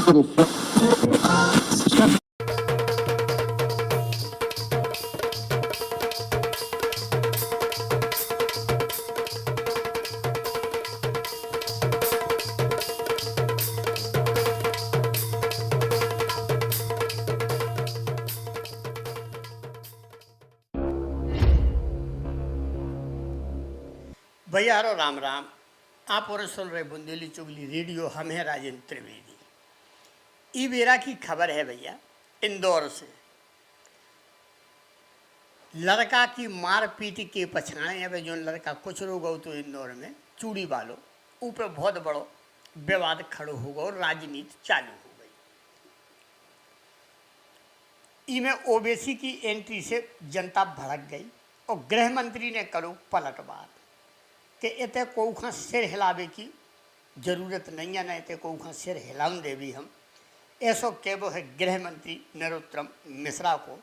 भैया हरो राम राम। आप और सुन रहे बुंदेली चुगली रेडियो। हम हैं राजेंद्र त्रिवेदी। ई बेरा की खबर है भैया, इंदौर से। लड़का की मार पीट के पछाड़े अब जो लड़का कुछ रोग हो तो इंदौर में चूड़ी वालों ऊपर बहुत बड़ो विवाद खड़ो हो गया और राजनीति चालू हो गई। इमें ओबीसी की एंट्री से जनता भड़क गई और गृह मंत्री ने करो पलटवार कि इतने कोखा सिर हिलावे की जरूरत नहीं है, ना इतने कोखा सिर हिलाऊं दे भी हम। ऐसो कहबो है गृह मंत्री नरोत्तम मिश्रा को।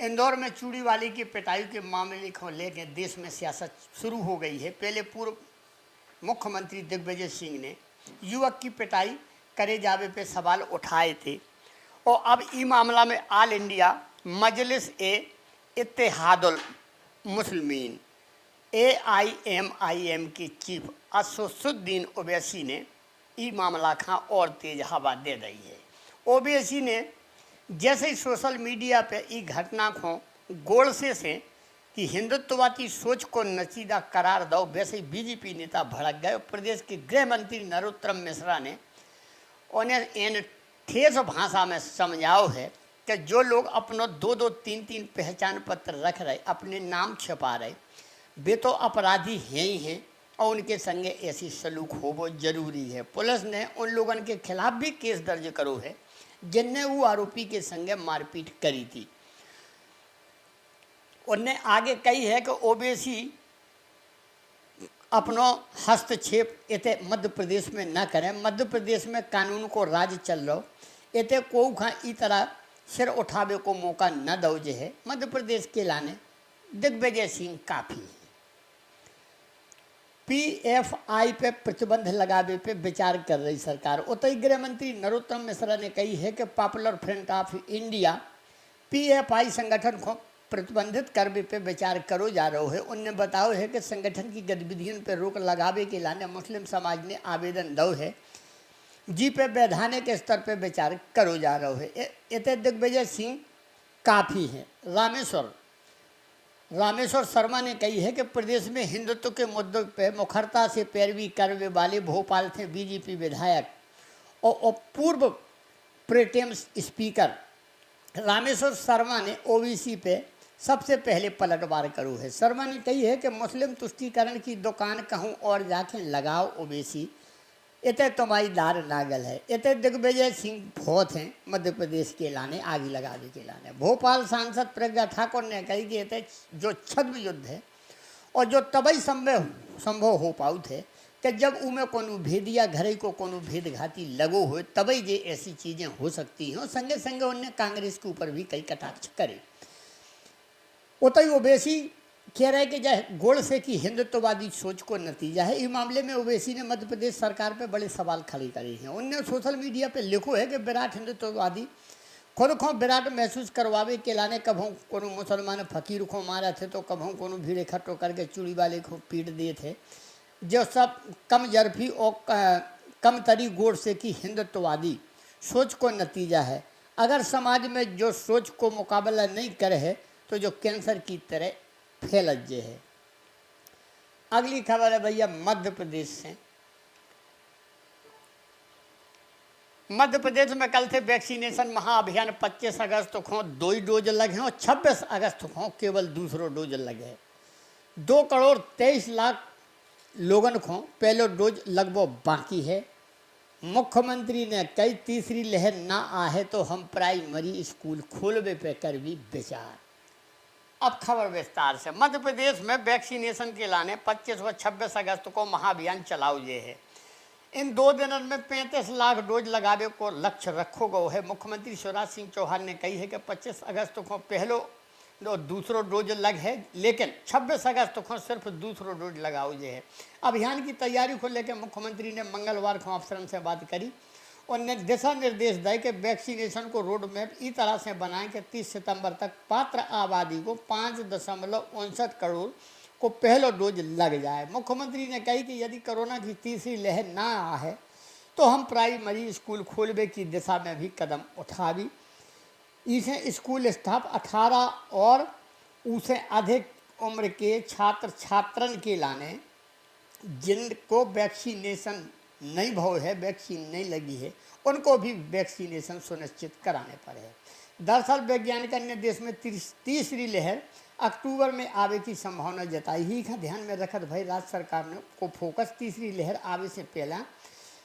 इंदौर में चूड़ी वाली की पिटाई के मामले को लेकर देश में सियासत शुरू हो गई है। पहले पूर्व मुख्यमंत्री दिग्विजय सिंह ने युवक की पिटाई करे जावे पे सवाल उठाए थे और अब इस मामला में ऑल इंडिया मजलिस इत्तेहादुल मुस्लिमीन AIMIM की चीफ असदुद्दीन ओवैसी ने ई मामला का और तेज हवा दे दी है। ओवैसी ने जैसे ही सोशल मीडिया पे ई घटना को गोलसे से कि हिंदुत्ववादी सोच को नचीदा करार दो, वैसे ही बीजेपी नेता भड़क गए। प्रदेश के गृह मंत्री नरोत्तम मिश्रा ने उन्हें इन ठेस भाषा में समझाओ है कि जो लोग अपना 2-2, 3-3 पहचान पत्र रख रहे, अपने नाम छिपा रहे, वे तो अपराधी हैं ही हैं और उनके संगे ऐसी सलूक हो वो जरूरी है। पुलिस ने उन लोगों के खिलाफ भी केस दर्ज करो है जिनने वो आरोपी के संगे मारपीट करी थी। उनने आगे कही है कि ओबीसी अपनो हस्तक्षेप इतने मध्य प्रदेश में न करें। मध्य प्रदेश में कानून को राज चल रहा, इतने को खा इस तरह सिर उठावे को मौका न दो जे है। मध्य प्रदेश के लाने दिग्विजय सिंह काफ़ी है। PFI पे प्रतिबंध लगावे पे विचार कर रही सरकार। उतई गृह मंत्री नरोत्तम मिश्रा ने कही है कि popular front of India PFI संगठन को प्रतिबंधित करने पे विचार करो जा रहा है। उनने बताओ है कि संगठन की गतिविधियों पर रोक लगावे के लाने मुस्लिम समाज ने आवेदन दो है, जी पे वैधानिक स्तर पे विचार करो जा रहा है। इतने दिग्विजय सिंह काफ़ी है। रामेश्वर शर्मा ने कही है कि प्रदेश में हिंदुत्व के मुद्दों पर मुखरता से पैरवी करने वाले भोपाल से बीजेपी विधायक और पूर्व प्रोटेम स्पीकर रामेश्वर शर्मा ने ओबीसी पे सबसे पहले पलटवार करो है। शर्मा ने कही है कि मुस्लिम तुष्टीकरण की दुकान कहूँ और जाके लगाओ ओबीसी, इतने तुम्हारी दार नागल है। इतने दिग्विजय सिंह बहुत हैं मध्य प्रदेश के लाने आगे लगाने के लाने। भोपाल सांसद प्रज्ञा ठाकुर ने कही कि इतने जो छद्म युद्ध है और जो तभी संभव हो पाऊ थे कि जब उमें कोनो भेदिया घरे को कोनो भेदघाती लगो हो, तभी ये ऐसी चीज़ें हो सकती हैं। संगे संगे उनने कांग्रेस के ऊपर भी कई कटाक्ष करे। उतई ओवैसी कह रहे कि जय गोड़ से कि हिंदुत्ववादी सोच को नतीजा है। इस मामले में ओवैसी ने मध्य प्रदेश सरकार पे बड़े सवाल खड़े करे हैं। उनने सोशल मीडिया पे लिखो है कि विराट हिंदुत्ववादी खुद को विराट महसूस करवावे के लाने कभों कोनो मुसलमान फकीर को मारा थे तो कभों कोनो भीड़ इकट्ठो करके चूड़ी वाले को पीट दिए थे, जो सब कम जरफी और कम तरी गोड़ से कि हिंदुत्ववादी सोच को नतीजा है। अगर समाज में जो सोच को मुकाबला नहीं करे है तो जो कैंसर की तरह फैलजे है। अगली खबर है भैया मध्य प्रदेश से। मध्य प्रदेश में कल से वैक्सीनेशन महाअभियान 25 अगस्त को 2 डोज लगे और 26 अगस्त को केवल दूसरो डोज लगे। 2,23,00,000 लोगों को पहले डोज लगभग बाकी है। मुख्यमंत्री ने कई तीसरी लहर ना आए तो हम प्राइमरी स्कूल खोलवे पे कर भी विचार। अब खबर विस्तार से। मध्य प्रदेश में वैक्सीनेशन के लाने 25 व 26 अगस्त को महाअभियान चलाओ ये है। इन 2 दिनों में 35 लाख डोज लगावे को लक्ष्य रखो गो है। मुख्यमंत्री शिवराज सिंह चौहान ने कही है कि 25 अगस्त को पहलो और दूसरो डोज लग है, लेकिन 26 अगस्त को सिर्फ दूसरो डोज लगाओ ये है। अभियान की तैयारी को लेकर मुख्यमंत्री ने मंगलवार को अफसरों से बात करी। उनने दिशा निर्देश दिए कि वैक्सीनेशन को रोड मैप इस तरह से बनाएं कि 30 सितंबर तक पात्र आबादी को 5.59 करोड़ को पहला डोज लग जाए। मुख्यमंत्री ने कही कि यदि कोरोना की तीसरी लहर ना आए तो हम प्राइमरी स्कूल खोलने की दिशा में भी कदम उठावी। इसे स्कूल स्टाफ 18 और उससे अधिक उम्र के छात्र छात्रन के लाने जिनको वैक्सीनेशन नहीं भाव है, वैक्सीन नहीं लगी है, उनको भी वैक्सीनेशन सुनिश्चित कराने पर है। दरअसल वैज्ञानिकों ने देश में तीसरी लहर अक्टूबर में आवे की संभावना जताई ही का ध्यान में रखत भाई राज्य सरकार ने को फोकस तीसरी लहर आवे से पहला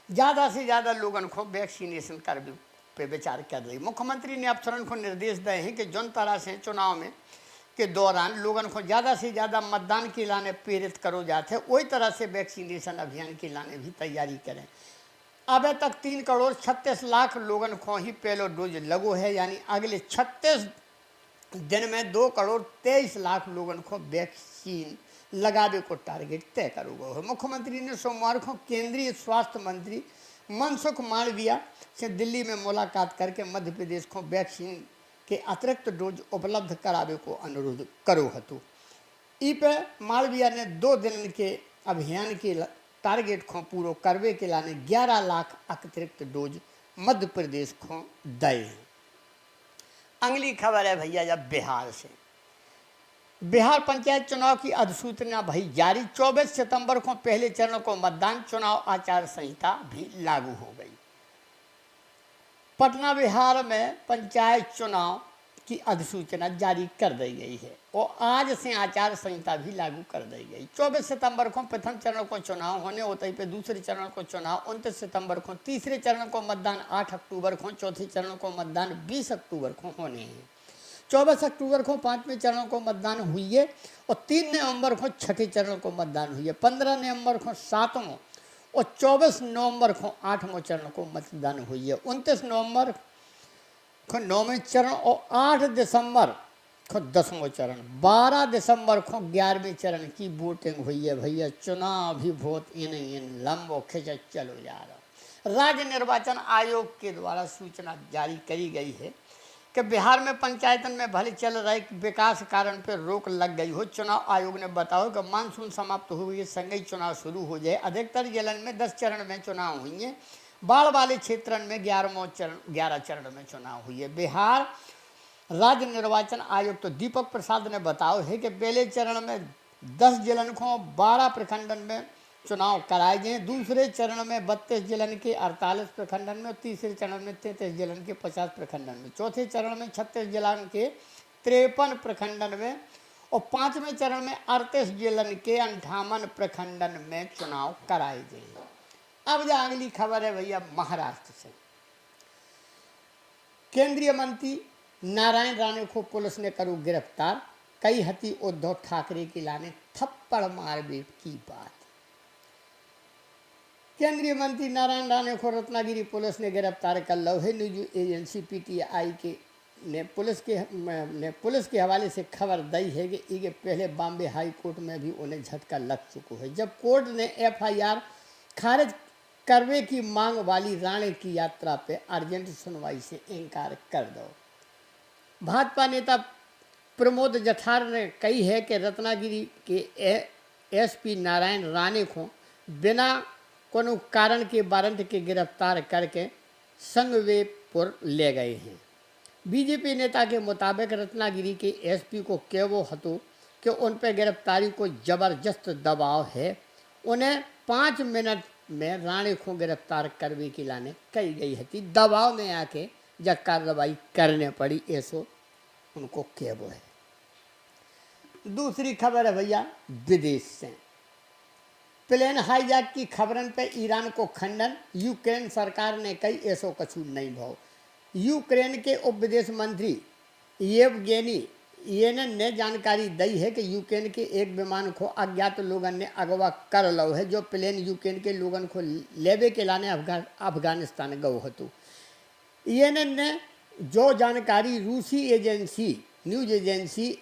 ज़्यादा से ज़्यादा लोगों को वैक्सीनेशन कर पे विचार कर रही। मुख्यमंत्री ने अफसरों को निर्देश दिए हैं कि जिन तरह से चुनाव में के दौरान लोगों को ज़्यादा से ज़्यादा मतदान के लाने प्रेरित करो जाते वही तरह से वैक्सीनेशन अभियान के लाने भी तैयारी करें। अब तक 3 करोड़ 36 लाख लोगों को ही पहला डोज लगो है, यानी अगले 36 दिन में 2 करोड़ 23 लाख लोगों को वैक्सीन लगावे को टारगेट तय करोगे है। मुख्यमंत्री ने सोमवार को केंद्रीय स्वास्थ्य मंत्री मनसुख मांडविया से दिल्ली में मुलाकात करके मध्य प्रदेश को वैक्सीन के अतिरिक्त डोज उपलब्ध करावे को अनुरोध करो हतु। ई पे मालवीय ने 2 दिन के अभियान के टारगेट को पूरा करवे के लाने 11 लाख अतिरिक्त डोज मध्य प्रदेश को दे। अगली खबर है भैया जब बिहार से। बिहार पंचायत चुनाव की अधिसूचना भाई जारी। 24 सितंबर को पहले चरण को मतदान, चुनाव आचार संहिता भी लागू हो गई। पटना बिहार में पंचायत चुनाव की अधिसूचना जारी कर दी गई है और आज से आचार संहिता भी लागू कर दी गई। 24 सितंबर को प्रथम चरण को चुनाव होने होते पे दूसरे चरण को चुनाव 29 सितंबर को, तीसरे चरण को मतदान 8 अक्टूबर को, चौथे चरण को मतदान 20 अक्टूबर को होने हैं। 24 अक्टूबर को 5वें चरण को मतदान हुई है और 3 नवंबर को छठे चरण को मतदान हुई है। 15 नवंबर को 7वां और 24 नवंबर को 8वां चरण को मतदान हुई है। 29 नवंबर को 9वें चरण और 8 दिसंबर को 10वां चरण, 12 दिसंबर को 11वें चरण की वोटिंग हुई है। भैया चुनाव भी बहुत इन लंबो खिंच चलो जा रहा। राज्य निर्वाचन आयोग के द्वारा सूचना जारी करी गई है कि बिहार में पंचायतन में भले चल रहे विकास कारण पर रोक लग गई हो। चुनाव आयोग ने बताया कि मानसून समाप्त हुए संग ही चुनाव शुरू हो जाए। अधिकतर जिलों में 10 चरण में चुनाव हुई है। बाढ़ वाले क्षेत्रों में 11 चरण में चुनाव हुई है। बिहार राज्य निर्वाचन आयुक्त तो दीपक प्रसाद ने बताया है कि पहले चरण में 10 जिलों को 12 प्रखंडन में चुनाव कराए गए। दूसरे चरण में 32 जिलों के 48 प्रखंडन में, तीसरे चरण में 33 जिलों के 50 प्रखंडन में, चौथे चरण में 36 जिलों के 53 प्रखंडन में और 5वें चरण में 38 जिलों के 58 प्रखंडन में चुनाव कराए गए। अब जो अगली खबर है भैया महाराष्ट्र से। केंद्रीय मंत्री नारायण राणे को पुलिस ने करो गिरफ्तार। कई हती उद्धव ठाकरे के लाने थप्पड़ मारपीट की बात। केंद्रीय मंत्री नारायण राणे को रत्नागिरी पुलिस ने गिरफ्तार कर लो है। न्यूज एजेंसी पीटीआई के ने पुलिस के हवाले से खबर दी है कि इसके पहले बॉम्बे हाई कोर्ट में भी उन्हें झटका लग चुका है, जब कोर्ट ने एफआईआर खारिज करने की मांग वाली राणे की यात्रा पे अर्जेंट सुनवाई से इनकार कर दो। भाजपा नेता प्रमोद जठार ने कही है कि रत्नागिरी के एसपी नारायण राणे को बिना कोनो कारण के वारंट के गिरफ्तार करके संगवेपुर ले गए हैं। बीजेपी नेता के मुताबिक रत्नागिरी के एसपी को केवो हतो कि उन पर गिरफ्तारी को जबरदस्त दबाव है। उन्हें 5 मिनट में राणे को गिरफ्तार करने की लाने कही गई थी। दबाव में आके जब कार्रवाई करने पड़ी ऐसो उनको केवो है। दूसरी खबर है भैया विदेश से। प्लेन हाईजैक की खबरन पे ईरान को खंडन। यूक्रेन सरकार ने कई ऐसो कछु नहीं भाव। यूक्रेन के उप विदेश मंत्री येवगेनी येनेन ने जानकारी दी है कि यूक्रेन के एक विमान को अज्ञात लोगों ने अगवा कर लो है, जो प्लेन यूक्रेन के लोगों को लेवे के लाने अफगानिस्तान गए हतु। येनेन ने जो जानकारी रूसी एजेंसी न्यूज एजेंसी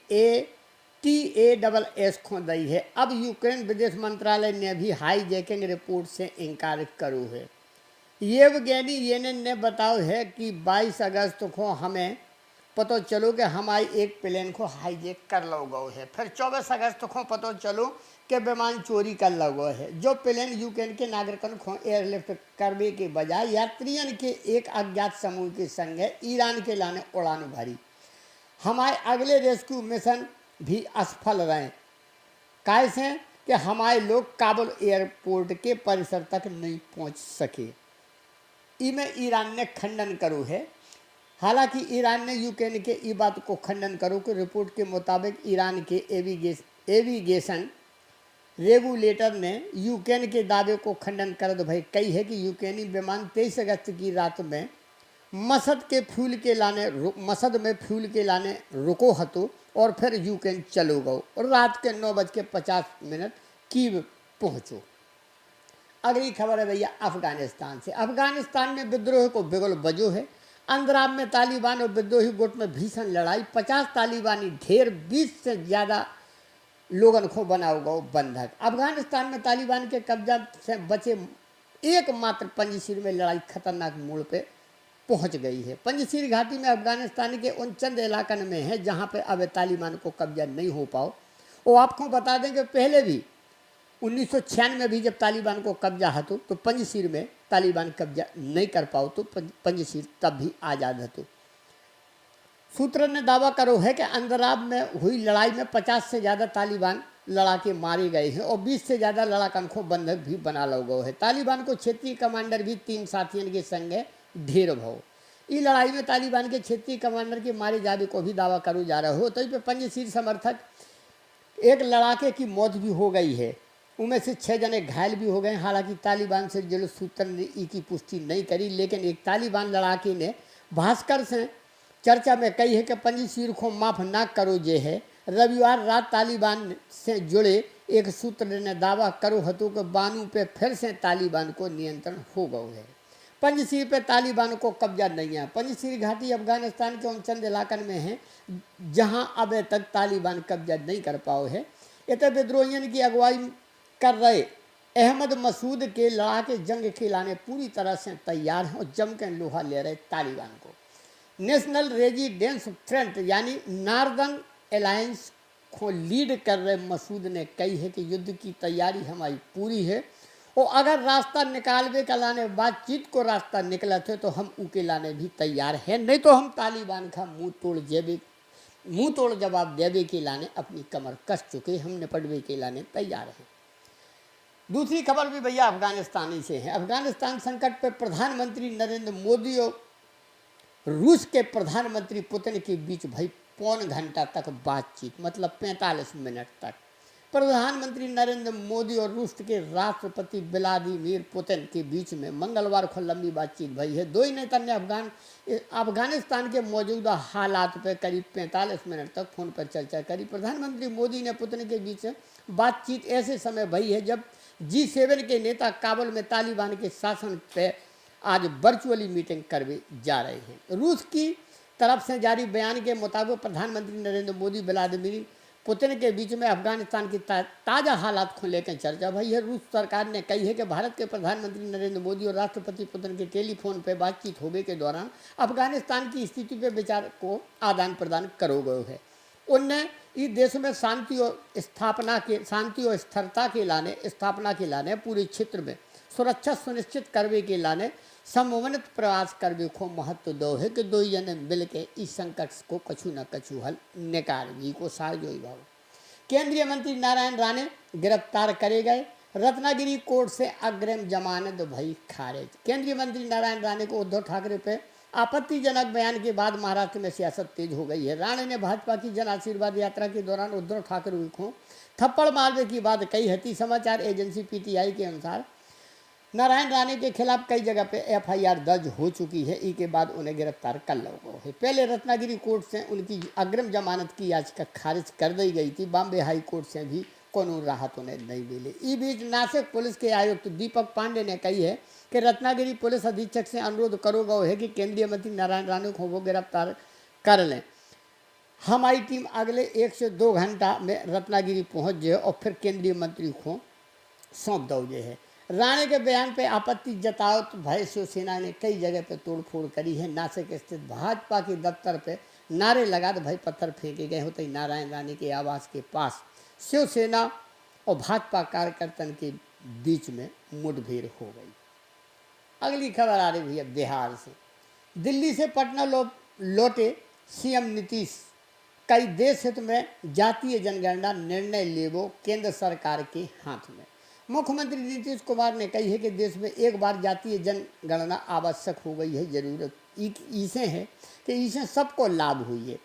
TASS को दी है। अब यूक्रेन विदेश मंत्रालय ने भी हाईजैकिंग रिपोर्ट से इनकार करो है। येवगेनी येनेन ने बताओ है कि 22 अगस्त को हमें पता चलो कि हमारी एक प्लेन को हाईजेक कर लो गो है। फिर 24 अगस्त को पता चलो कि विमान चोरी कर लो गो है। जो प्लेन यूक्रेन के नागरिकों को एयरलिफ्ट करने के बजाय यात्रियों के एक अज्ञात समूह के संग ईरान के लाने उड़ान भरी। हमारे अगले रेस्क्यू मिशन भी असफल रहे। कैसे कि हमारे लोग काबुल एयरपोर्ट के परिसर तक नहीं पहुंच सके। इमें ईरान ने खंडन करो है। हालांकि ईरान ने यूक्रेन के ई बात को खंडन करो कि रिपोर्ट के मुताबिक ईरान के एविगेशन रेगुलेटर ने यूक्रेन के दावे को खंडन कर दो भाई कही है कि यूक्रेनी विमान 23 अगस्त की रात में मसद में फ्यूल के लाने रुको हतो और फिर यूक्रेन चलो गो और रात के 9:50 कीव पहुँचो। अगली खबर है भैया अफगानिस्तान से। अफगानिस्तान में विद्रोह को बिगुल बजो है। अंदराब में तालिबान और विद्रोही गुट में भीषण लड़ाई। 50 तालिबानी ढेर 20 से ज़्यादा लोगन को बनाओ गो बंधक। अफगानिस्तान में तालिबान के कब्जा से बचे एकमात्र पंजशीर में लड़ाई खतरनाक मोड़ पे पहुंच गई है। पंजशीर घाटी में अफगानिस्तान के उन चंद इलाकन में है जहां पे अब तालिबान को कब्जा नहीं हो पाओ। वो आपको बता दें कि पहले भी 1996 में भी जब तालिबान को कब्जा हतो तो पंजशीर में तालिबान कब्जा नहीं कर पाओ तो पंजशीर तब भी आज़ाद हतो। सूत्र ने दावा करो है कि अंदराब में हुई लड़ाई में 50 से ज़्यादा तालिबान लड़ा के मारे गए हैं और 20 से ज़्यादा लड़ाकन को बंधक भी बना लो गए है। तालिबान को क्षेत्रीय कमांडर भी 3 साथियों के संग ढेर भाव। इस लड़ाई में तालिबान के क्षेत्रीय कमांडर के मारे जाने को भी दावा करो जा रहा हो। तो इस पर पंजशीर समर्थक एक लड़ाके की मौत भी हो गई है। उनमें से 6 जने घायल भी हो गए। हालांकि तालिबान से जुड़े सूत्र ने की पुष्टि नहीं करी, लेकिन एक तालिबान लड़ाके ने भास्कर से चर्चा में कही है कि पंजशीर को माफ़ ना करो जे है। रविवार रात तालिबान से जुड़े एक सूत्र ने दावा करो हतो कि बानू पे फिर से तालिबान को नियंत्रण हो गया है। पंजशीर पे तालिबान को कब्जा नहीं है। पंजशीर घाटी अफगानिस्तान के उन चंद इलाकन में है जहां अब तक तालिबान कब्जा नहीं कर पाओ है। इतने विद्रोहियों की अगुवाई कर रहे अहमद मसूद के लड़ाके जंग खिलाने पूरी तरह से तैयार हैं और जम के लोहा ले रहे तालिबान को। नेशनल रेजिडेंस फ्रंट यानी नॉर्दर्न अलायंस को लीड कर रहे मसूद ने कही है कि युद्ध की तैयारी हमारी पूरी है और अगर रास्ता निकालवे का लाने बातचीत को रास्ता निकला थे तो हम उके लाने भी तैयार हैं, नहीं तो हम तालिबान का मुंह तोड़ जवाब देवे के लाने अपनी कमर कस चुके, हम निपटवे के लाने तैयार हैं। दूसरी खबर भी भैया अफगानिस्तान से है। अफगानिस्तान संकट पर प्रधानमंत्री नरेंद्र मोदी और रूस के प्रधानमंत्री पुतिन के बीच भाई पौन घंटा तक बातचीत, मतलब 45 मिनट तक। प्रधानमंत्री नरेंद्र मोदी और रूस के राष्ट्रपति व्लादिमीर पुतिन के बीच में मंगलवार को लंबी बातचीत भई है। दोनों नेता ने अफगानिस्तान के मौजूदा हालात पर करीब 45 मिनट तक फोन पर चर्चा करी। प्रधानमंत्री मोदी ने पुतिन के बीच बातचीत ऐसे समय भई है जब G7 के नेता काबुल में तालिबान के शासन पे आज वर्चुअली मीटिंग करवे जा रहे हैं। रूस की तरफ से जारी बयान के मुताबिक प्रधानमंत्री नरेंद्र मोदी व्लादिमीर पुतिन के बीच में अफगानिस्तान की ताज़ा हालात को लेकर चर्चा भई है। रूस सरकार ने कही है कि भारत के प्रधानमंत्री नरेंद्र मोदी और राष्ट्रपति पुतिन के टेलीफोन पर बातचीत होने के दौरान अफगानिस्तान की स्थिति पर विचार को आदान प्रदान करो गए है। उनने इस देश में शांति और स्थिरता के लाने पूरे क्षेत्र में सुरक्षा सुनिश्चित करने के लाने समन्वित प्रयास करने को महत्व दो है कि दो जने मिल के इस संकट को कछु न कछु हल निकालने को साजोई भाव। केंद्रीय मंत्री नारायण राणे गिरफ्तार करे गए। रत्नागिरी कोर्ट से अग्रिम जमानत भई खारिज। केंद्रीय मंत्री नारायण राणे को उद्धव ठाकरे पे आपत्तिजनक बयान के बाद महाराष्ट्र में सियासत तेज हो गई है। राणे ने भाजपा की जन आशीर्वाद यात्रा के दौरान उद्धव ठाकरे को थप्पड़ मारने की बात कही है। समाचार एजेंसी PTI के अनुसार नारायण राणे के खिलाफ कई जगह पे FIR दर्ज हो चुकी है। इसके बाद उन्हें गिरफ्तार कर लिया गया है। पहले रत्नागिरी कोर्ट से उनकी अग्रिम जमानत की याचिका खारिज कर दी गई थी। बॉम्बे हाई कोर्ट से भी कानून राहत उन्हें नहीं मिली। इस बीच नासिक पुलिस के आयुक्त दीपक पांडे ने कही है कि रत्नागिरी पुलिस अधीक्षक से अनुरोध करो गए है कि केंद्रीय मंत्री नारायण राणे को वो गिरफ्तार कर लें। हमारी टीम अगले 1 से 2 घंटा में रत्नागिरी पहुँच जाए और फिर केंद्रीय मंत्री को सौंप दो है। राणे के बयान पे आपत्ति जताओ तो भाई शिवसेना ने कई जगह पे तोड़फोड़ करी है। नासिक स्थित भाजपा के दफ्तर पे नारे लगा तो भाई पत्थर फेंके गए होते ही नारायण राणे के आवास के पास शिवसेना और भाजपा कार्यकर्तन के बीच में मुठभेड़ हो गई। अगली खबर आ रही भैया बिहार से। दिल्ली से पटना लौटे सीएम नीतीश, कई देश हित में जातीय जनगणना निर्णय लेवो केंद्र सरकार के हाथ में। मुख्यमंत्री नीतीश कुमार ने कही है कि देश में एक बार जातीय जनगणना आवश्यक हो गई है। जरूरत इसे है कि इसे सबको लाभ हुई है,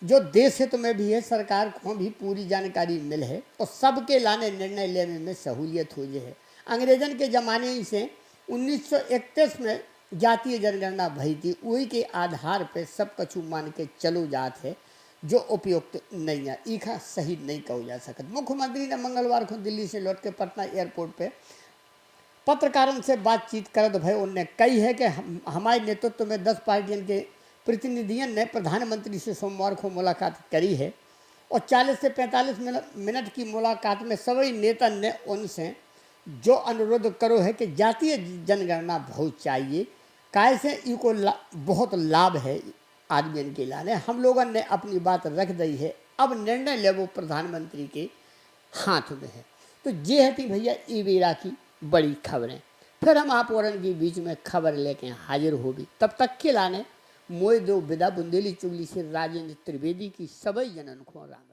जो देश हित में भी है, सरकार को भी पूरी जानकारी मिल है और सबके लाने निर्णय लेने में सहूलियत हुई है। अंग्रेजन के ज़माने से 1931 में जातीय जनगणना भई थी, वही के आधार पर सब कछु मान के चलो जात है, जो उपयुक्त नहीं है, ईखा सही नहीं कहो जा सकता। मुख्यमंत्री ने मंगलवार को दिल्ली से लौट के पटना एयरपोर्ट पे पत्रकारों से बातचीत कर तो भाई उन्होंने कही है कि हमारे नेतृत्व में 10 पार्टियों के प्रतिनिधियों ने प्रधानमंत्री से सोमवार को मुलाकात करी है और 40 से 45 मिनट की मुलाकात में सभी नेता ने उनसे जो अनुरोध करो है कि जातीय जनगणना बहुत चाहिए, काय से इको बहुत लाभ है आदमी के लाने। हम लोगों ने अपनी बात रख दी है, अब निर्णय ले वो प्रधानमंत्री के हाथ में है। तो ये है थी भैया ई बेरा की बड़ी खबरें। फिर हम आप और के बीच में खबर लेके हाजिर हो भी, तब तक के लाने मोए दो विदा बुंदेली चुगली से राजेंद्र त्रिवेदी की सभी जनन को राम।